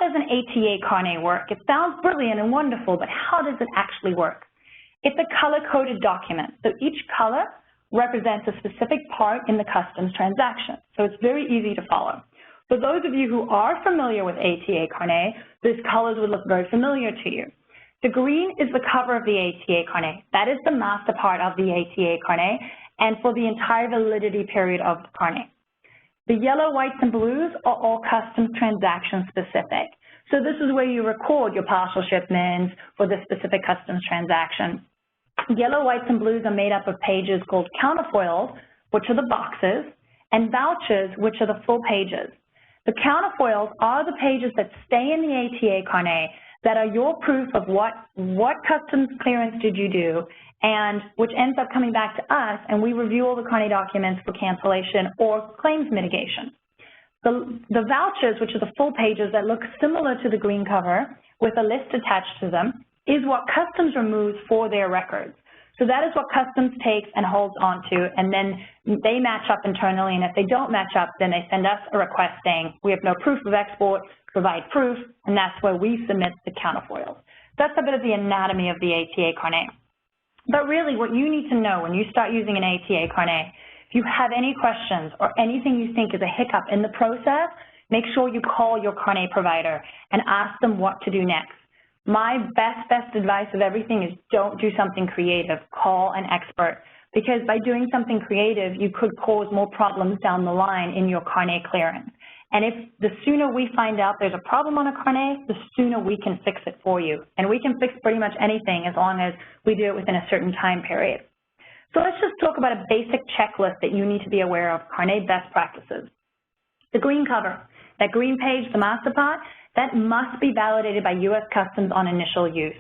does an ATA carnet work? It sounds brilliant and wonderful, but how does it actually work? It's a color-coded document. So each color represents a specific part in the customs transaction. So it's very easy to follow. For those of you who are familiar with ATA carnet, these colors would look very familiar to you. The green is the cover of the ATA carnet. That is the master part of the ATA carnet and for the entire validity period of the carnet. The yellow, whites, and blues are all customs transaction specific. So this is where you record your partial shipments for the specific customs transaction. Yellow, whites, and blues are made up of pages called counterfoils, which are the boxes, and vouchers, which are the full pages. The counterfoils are the pages that stay in the ATA carnet that are your proof of what customs clearance did you do, and which ends up coming back to us, and we review all the carnet documents for cancellation or claims mitigation. The vouchers, which are the full pages that look similar to the green cover with a list attached to them, is what customs removes for their records. So that is what customs takes and holds onto, and then they match up internally, and if they don't match up, then they send us a request saying, we have no proof of export, provide proof, and that's where we submit the counterfoils. That's a bit of the anatomy of the ATA carnet. But really, what you need to know when you start using an ATA carnet, if you have any questions or anything you think is a hiccup in the process, make sure you call your carnet provider and ask them what to do next. My best advice of everything is don't do something creative, call an expert, because by doing something creative, you could cause more problems down the line in your carnet clearance. And if the sooner we find out there's a problem on a carnet, the sooner we can fix it for you. And we can fix pretty much anything as long as we do it within a certain time period. So let's just talk about a basic checklist that you need to be aware of, carnet best practices. The green cover, that green page, the master part, that must be validated by U.S. Customs on initial use.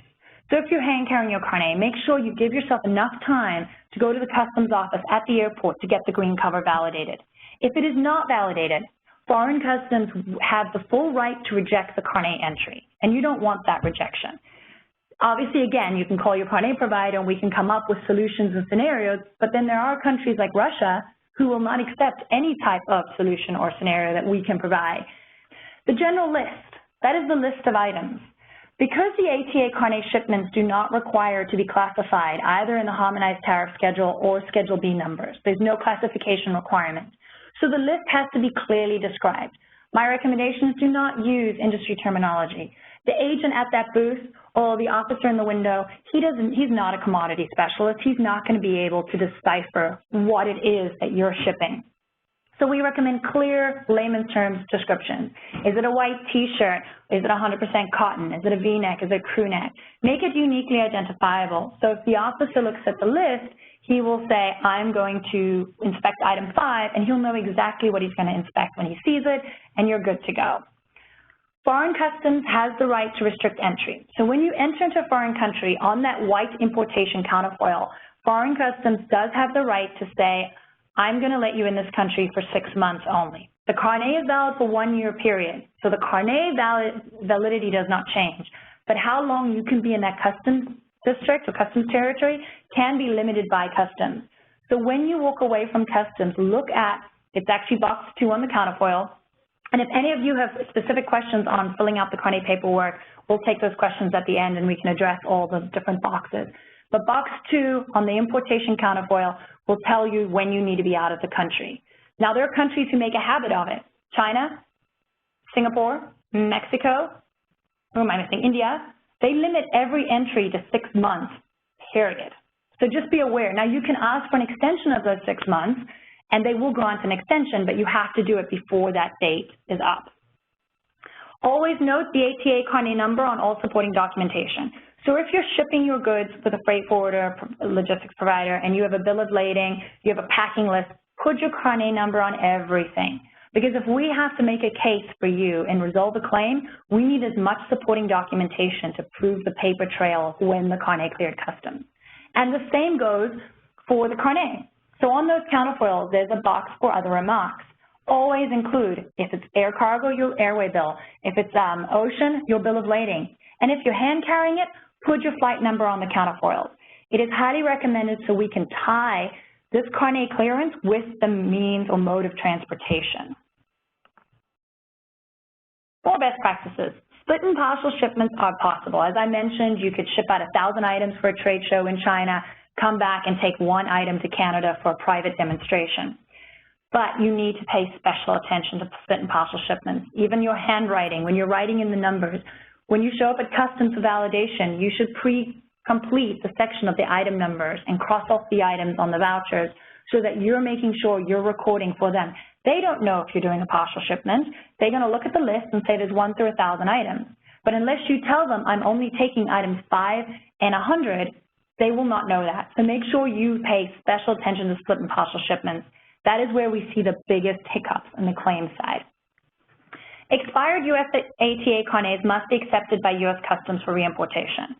So if you're hand carrying your carnet, make sure you give yourself enough time to go to the customs office at the airport to get the green cover validated. If it is not validated, foreign customs have the full right to reject the carnet entry, and you don't want that rejection. Obviously, again, you can call your carnet provider and we can come up with solutions and scenarios, but then there are countries like Russia who will not accept any type of solution or scenario that we can provide. The general list, that is the list of items. Because the ATA carnet shipments do not require to be classified either in the harmonized tariff schedule or Schedule B numbers, there's no classification requirement. So the list has to be clearly described. My recommendation is do not use industry terminology. The agent at that booth or the officer in the window, he's not a commodity specialist. He's not going to be able to decipher what it is that you're shipping. So we recommend clear layman's terms descriptions. Is it a white t-shirt? Is it 100% cotton? Is it a V-neck? Is it a crew neck? Make it uniquely identifiable. So if the officer looks at the list, he will say, I'm going to inspect item 5, and he'll know exactly what he's going to inspect when he sees it, and you're good to go. Foreign customs has the right to restrict entry. So when you enter into a foreign country on that white importation counterfoil, foreign customs does have the right to say, I'm going to let you in this country for 6 months only. The carnet is valid for 1 year period, so the carnet validity does not change. But how long you can be in that customs district or customs territory can be limited by customs. So when you walk away from customs, look at, it's actually box 2 on the counterfoil. And if any of you have specific questions on filling out the carnet paperwork, we'll take those questions at the end and we can address all the different boxes. But box 2 on the importation counterfoil will tell you when you need to be out of the country. Now, there are countries who make a habit of it. China, Singapore, Mexico, who am I missing? India. They limit every entry to 6 months, period. So just be aware. Now, you can ask for an extension of those 6 months, and they will grant an extension, but you have to do it before that date is up. Always note the ATA carnet number on all supporting documentation. So if you're shipping your goods with a freight forwarder, logistics provider, and you have a bill of lading, you have a packing list, put your carnet number on everything. Because if we have to make a case for you and resolve a claim, we need as much supporting documentation to prove the paper trail when the carnet cleared customs. And the same goes for the carnet. So on those counterfoils, there's a box for other remarks. Always include, if it's air cargo, your airway bill. If it's ocean, your bill of lading. And if you're hand carrying it, put your flight number on the counterfoils. It is highly recommended so we can tie this carnet clearance with the means or mode of transportation. More best practices. Split and partial shipments are possible. As I mentioned, you could ship out 1,000 items for a trade show in China, come back and take one item to Canada for a private demonstration. But you need to pay special attention to split and partial shipments. Even your handwriting, when you're writing in the numbers, when you show up at customs for validation, you should complete the section of the item numbers and cross off the items on the vouchers so that you're making sure you're recording for them. They don't know if you're doing a partial shipment. They're going to look at the list and say there's 1 through 1,000 items. But unless you tell them I'm only taking items 5 and 100, they will not know that. So make sure you pay special attention to split and partial shipments. That is where we see the biggest hiccups on the claim side. Expired U.S. ATA carnets must be accepted by U.S. Customs for reimportation.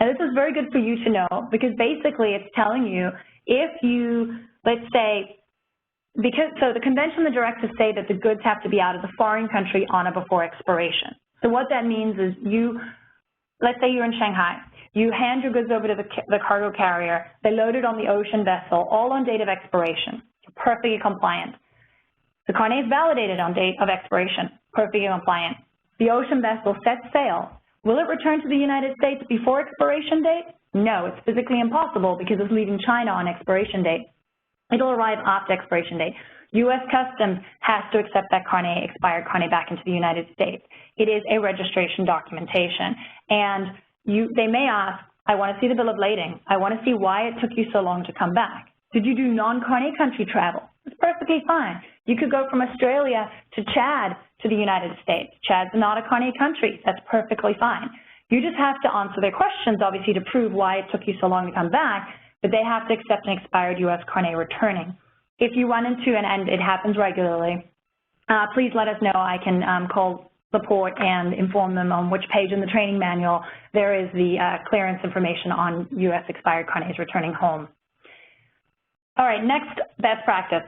Now, this is very good for you to know because basically it's telling you if you, let's say, so the convention and the directives say that the goods have to be out of the foreign country on or before expiration. So what that means is let's say you're in Shanghai. You hand your goods over to the cargo carrier. They load it on the ocean vessel, all on date of expiration. You're perfectly compliant. The carnet is validated on date of expiration, perfectly compliant. The ocean vessel sets sail. Will it return to the United States before expiration date? No, it's physically impossible because it's leaving China on expiration date. It'll arrive after expiration date. U.S. Customs has to accept that carnet, expired carnet, back into the United States. It is a registration documentation. And they may ask, I want to see the bill of lading. I want to see why it took you so long to come back. Did you do non-carnet country travel? It's perfectly fine. You could go from Australia to Chad to the United States. Chad's not a carnet country. That's perfectly fine. You just have to answer their questions, obviously, to prove why it took you so long to come back, but they have to accept an expired U.S. carnet returning. If you run into, and it happens regularly, please let us know. I can call support and inform them on which page in the training manual there is the clearance information on U.S. expired carnets returning home. All right, next best practice.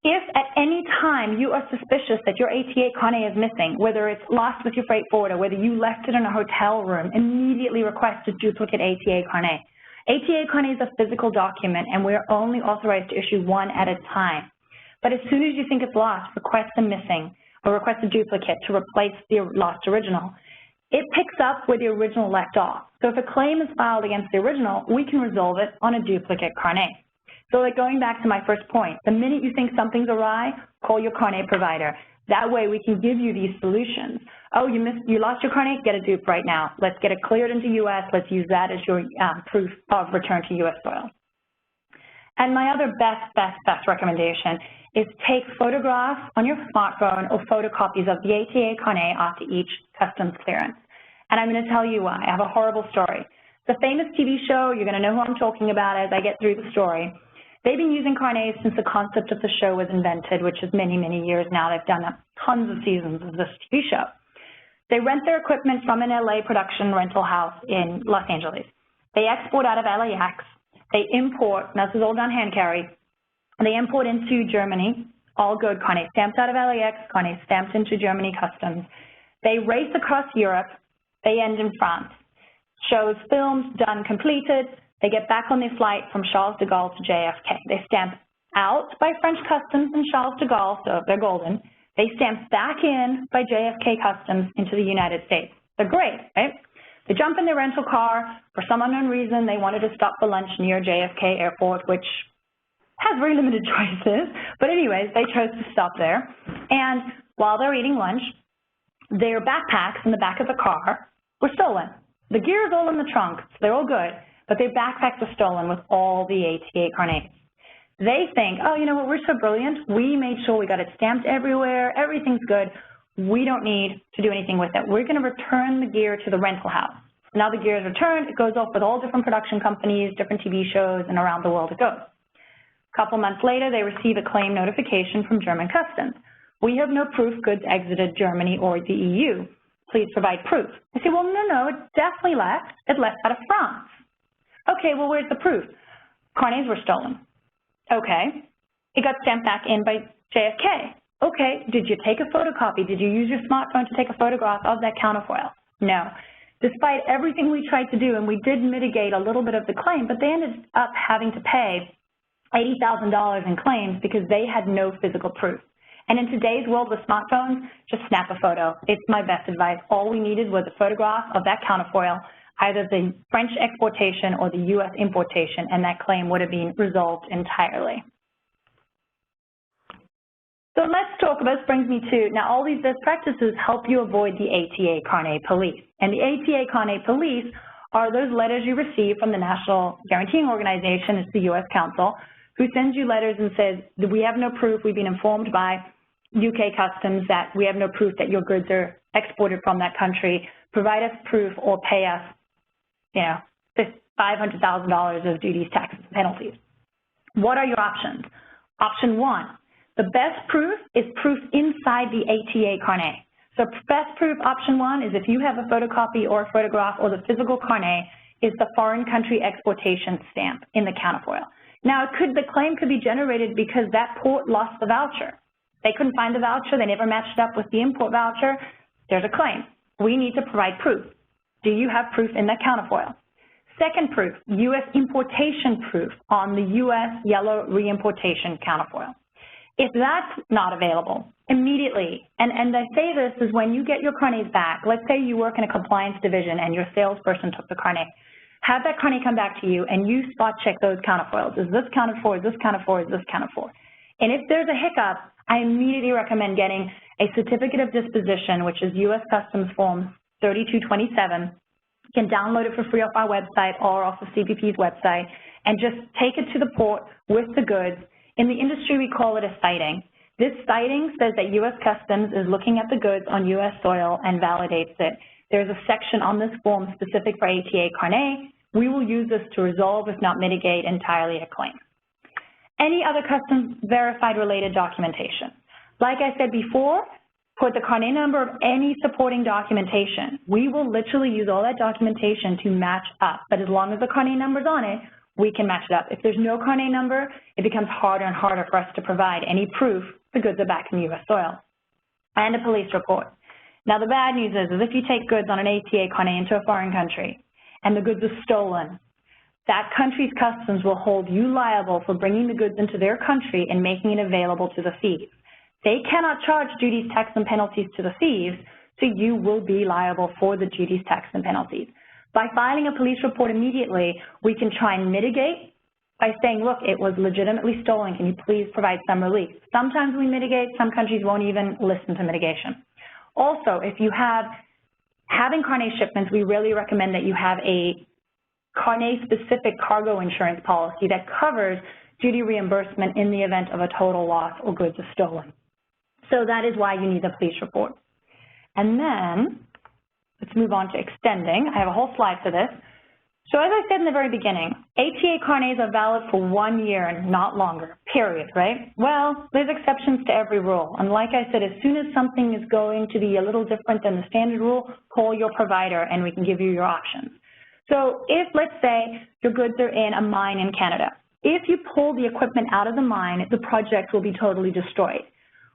If at any time you are suspicious that your ATA carnet is missing, whether it's lost with your freight forwarder, whether you left it in a hotel room, immediately request a duplicate ATA carnet. ATA carnet is a physical document, and we're only authorized to issue one at a time. But as soon as you think it's lost, request a missing or request a duplicate to replace the lost original. It picks up where the original left off. So if a claim is filed against the original, we can resolve it on a duplicate carnet. So like going back to my first point, the minute you think something's awry, call your carnet provider. That way we can give you these solutions. Oh, you lost your carnet? Get a dupe right now. Let's get it cleared into U.S. Let's use that as your proof of return to U.S. soil. And my other best recommendation is take photographs on your smartphone or photocopies of the ATA carnet after each customs clearance. And I'm going to tell you why. I have a horrible story. The famous TV show, you're going to know who I'm talking about as I get through the story. They've been using carnets since the concept of the show was invented, which is many, many years now. They've done tons of seasons of this TV show. They rent their equipment from an LA production rental house in Los Angeles. They export out of LAX. They import, and this is all done hand carry, they import into Germany, all good, carnet stamped out of LAX, carnet stamped into Germany customs. They race across Europe. They end in France. Shows filmed, done, completed. They get back on their flight from Charles de Gaulle to JFK. They stamp out by French customs in Charles de Gaulle, so they're golden. They stamp back in by JFK customs into the United States. They're great, right? They jump in their rental car. For some unknown reason, they wanted to stop for lunch near JFK Airport, which has very limited choices. But anyways, they chose to stop there. And while they're eating lunch, their backpacks in the back of the car were stolen. The gear is all in the trunk, so they're all good. But their backpacks were stolen with all the ATA carnets. They think, oh, you know what, we're so brilliant. We made sure we got it stamped everywhere. Everything's good. We don't need to do anything with it. We're going to return the gear to the rental house. Now the gear is returned. It goes off with all different production companies, different TV shows, and around the world it goes. A couple months later, they receive a claim notification from German customs. We have no proof goods exited Germany or the EU. Please provide proof. I say, well, no, it definitely left. It left out of France. Okay, well, where's the proof? Carnets were stolen. Okay. It got stamped back in by JFK. Okay, did you take a photocopy? Did you use your smartphone to take a photograph of that counterfoil? No. Despite everything we tried to do, and we did mitigate a little bit of the claim, but they ended up having to pay $80,000 in claims because they had no physical proof. And in today's world with smartphones, just snap a photo. It's my best advice. All we needed was a photograph of that counterfoil, either the French exportation or the U.S. importation, and that claim would have been resolved entirely. So let's talk about, this brings me to, now all these best practices help you avoid the ATA Carne police. And the ATA Carne police are those letters you receive from the National Guaranteeing Organization, it's the U.S. Council, who sends you letters and says, we have no proof, we've been informed by UK Customs that we have no proof that your goods are exported from that country, provide us proof or pay us, you know, $500,000 of duties, taxes, and penalties. What are your options? Option one, the best proof is proof inside the ATA Carne. So best proof, option one, is if you have a photocopy or a photograph or the physical Carne is the foreign country exportation stamp in the counterfoil. Now, the claim could be generated because that port lost the voucher. They couldn't find the voucher, they never matched up with the import voucher, there's a claim. We need to provide proof. Do you have proof in that counterfoil? Second proof, U.S. importation proof on the U.S. yellow reimportation counterfoil. If that's not available, immediately, and I say this is when you get your carnets back, let's say you work in a compliance division and your salesperson took the carnet, have that carnet come back to you and you spot check those counterfoils. Is this counted for, is this counted for, is this counted for? And if there's a hiccup, I immediately recommend getting a certificate of disposition, which is U.S. Customs Form 3227. You can download it for free off our website or off of CBP's website and just take it to the port with the goods. In the industry, we call it a sighting. This sighting says that U.S. Customs is looking at the goods on U.S. soil and validates it. There's a section on this form specific for ATA Carne. We will use this to resolve, if not mitigate, entirely a claim. Any other customs verified related documentation. Like I said before, put the carnet number of any supporting documentation. We will literally use all that documentation to match up, but as long as the carnet number's on it, we can match it up. If there's no carnet number, it becomes harder and harder for us to provide any proof the goods are back in U.S. soil. And a police report. Now the bad news is if you take goods on an ATA carnet into a foreign country and the goods are stolen, that country's customs will hold you liable for bringing the goods into their country and making it available to the thieves. They cannot charge duties, tax, and penalties to the thieves, so you will be liable for the duties, tax, and penalties. By filing a police report immediately, we can try and mitigate by saying, look, it was legitimately stolen. Can you please provide some relief? Sometimes we mitigate. Some countries won't even listen to mitigation. Also, if you having carnet shipments, we really recommend that you have a carnet-specific cargo insurance policy that covers duty reimbursement in the event of a total loss or goods are stolen. So that is why you need the police report. And then, let's move on to extending. I have a whole slide for this. So as I said in the very beginning, ATA carnets are valid for 1 year and not longer, period, right? Well, there's exceptions to every rule. And like I said, as soon as something is going to be a little different than the standard rule, call your provider and we can give you your options. So if, let's say, your goods are in a mine in Canada, if you pull the equipment out of the mine, the project will be totally destroyed.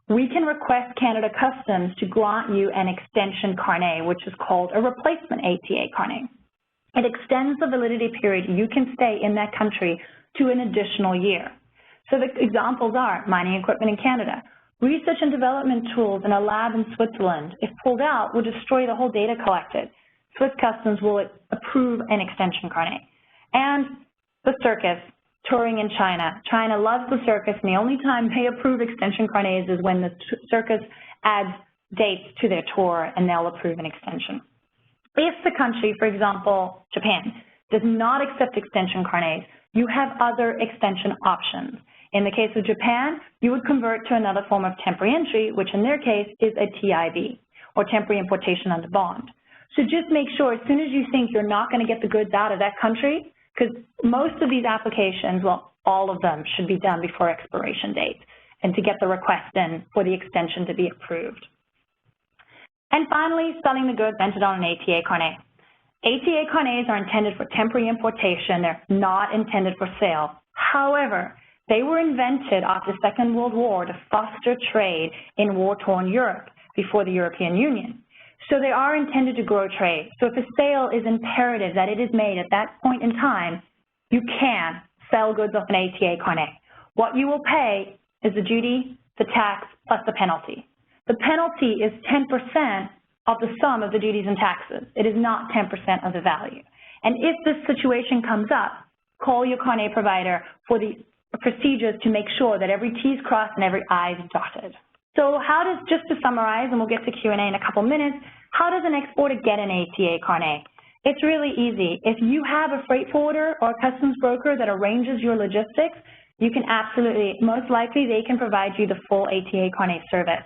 We can request Canada Customs to grant you an extension carnet, which is called a replacement ATA carnet. It extends the validity period you can stay in that country to an additional year. So the examples are mining equipment in Canada, research and development tools in a lab in Switzerland, if pulled out, will destroy the whole data collected. Swiss Customs will approve an extension carnet. And the circus, touring in China. China loves the circus, and the only time they approve extension carnets is when the circus adds dates to their tour, and they'll approve an extension. If the country, for example, Japan, does not accept extension carnets, you have other extension options. In the case of Japan, you would convert to another form of temporary entry, which in their case is a TIB, or temporary importation under bond. So just make sure as soon as you think you're not going to get the goods out of that country, because most of these applications, well, all of them should be done before expiration date, and to get the request in for the extension to be approved. And finally, selling the goods entered on an ATA carnet. ATA carnets are intended for temporary importation. They're not intended for sale. However, they were invented after the Second World War to foster trade in war-torn Europe before the European Union. So they are intended to grow trade. So if a sale is imperative that it is made at that point in time, you can sell goods off an ATA carnet. What you will pay is the duty, the tax, plus the penalty. The penalty is 10% of the sum of the duties and taxes. It is not 10% of the value. And if this situation comes up, call your Carne provider for the procedures to make sure that every T is crossed and every I is dotted. So how does, just to summarize, and we'll get to Q&A in a couple minutes, how does an exporter get an ATA Carne? It's really easy. If you have a freight forwarder or a customs broker that arranges your logistics, you can absolutely, most likely they can provide you the full ATA Carne service.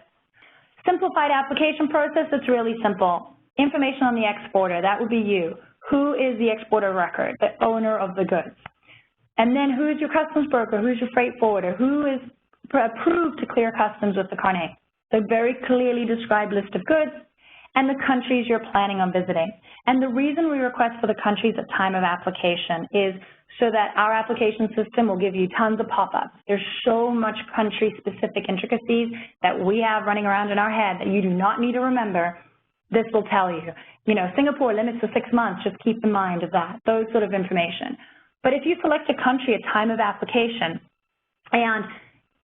Simplified application process, it's really simple. Information on the exporter, that would be you. Who is the exporter record, the owner of the goods? And then who is your customs broker, who is your freight forwarder, who is approved to clear customs with the Carne? So very clearly described list of goods and the countries you're planning on visiting. And the reason we request for the countries at time of application is so that our application system will give you tons of pop-ups. There's so much country-specific intricacies that we have running around in our head that you do not need to remember. This will tell you. You know, Singapore limits to 6 months, just keep in mind of that, those sort of information. But if you select a country at time of application, and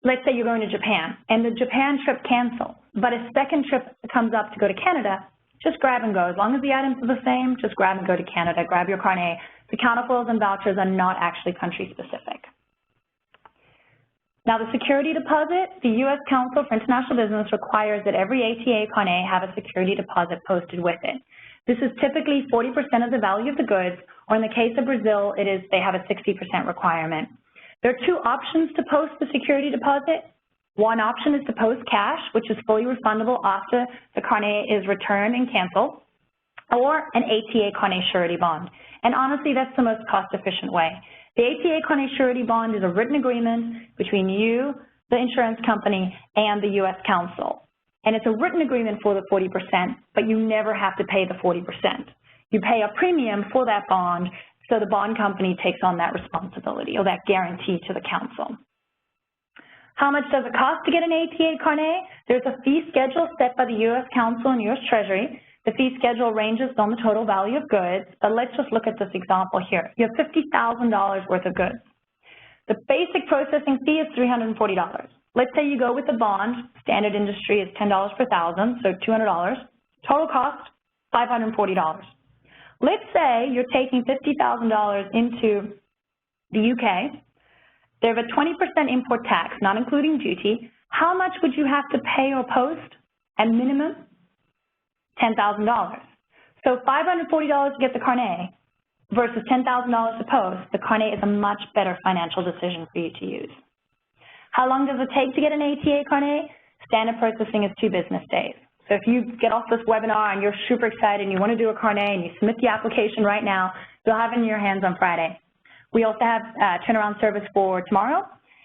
let's say you're going to Japan, and the Japan trip cancels, but a second trip comes up to go to Canada, just grab and go. As long as the items are the same, just grab and go to Canada, grab your Carne. The counterfoils and vouchers are not actually country-specific. Now, the security deposit, the U.S. Council for International Business requires that every ATA Carne have a security deposit posted with it. This is typically 40% of the value of the goods, or in the case of Brazil, they have a 60% requirement. There are two options to post the security deposit. One option is to post cash, which is fully refundable after the Carne is returned and canceled, or an ATA Carne surety bond. And honestly, that's the most cost-efficient way. The ATA Carne surety bond is a written agreement between you, the insurance company, and the U.S. Council. And it's a written agreement for the 40%, but you never have to pay the 40%. You pay a premium for that bond, so the bond company takes on that responsibility or that guarantee to the council. How much does it cost to get an ATA Carne? There's a fee schedule set by the U.S. Council and U.S. Treasury. The fee schedule ranges on the total value of goods, but let's just look at this example here. You have $50,000 worth of goods. The basic processing fee is $340. Let's say you go with the bond. Standard industry is $10 per thousand, so $200. Total cost, $540. Let's say you're taking $50,000 into the UK. They have a 20% import tax, not including duty. How much would you have to pay or post at minimum? $10,000. So $540 to get the Carne versus $10,000 to post. The Carne is a much better financial decision for you to use. How long does it take to get an ATA Carne? Standard processing is 2 business days. So if you get off this webinar and you're super excited and you want to do a Carne and you submit the application right now, you'll have it in your hands on Friday. We also have turnaround service for tomorrow.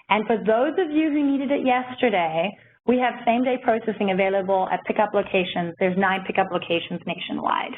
And for those of you who needed it yesterday, we have same-day processing available at pickup locations. There's 9 pickup locations nationwide.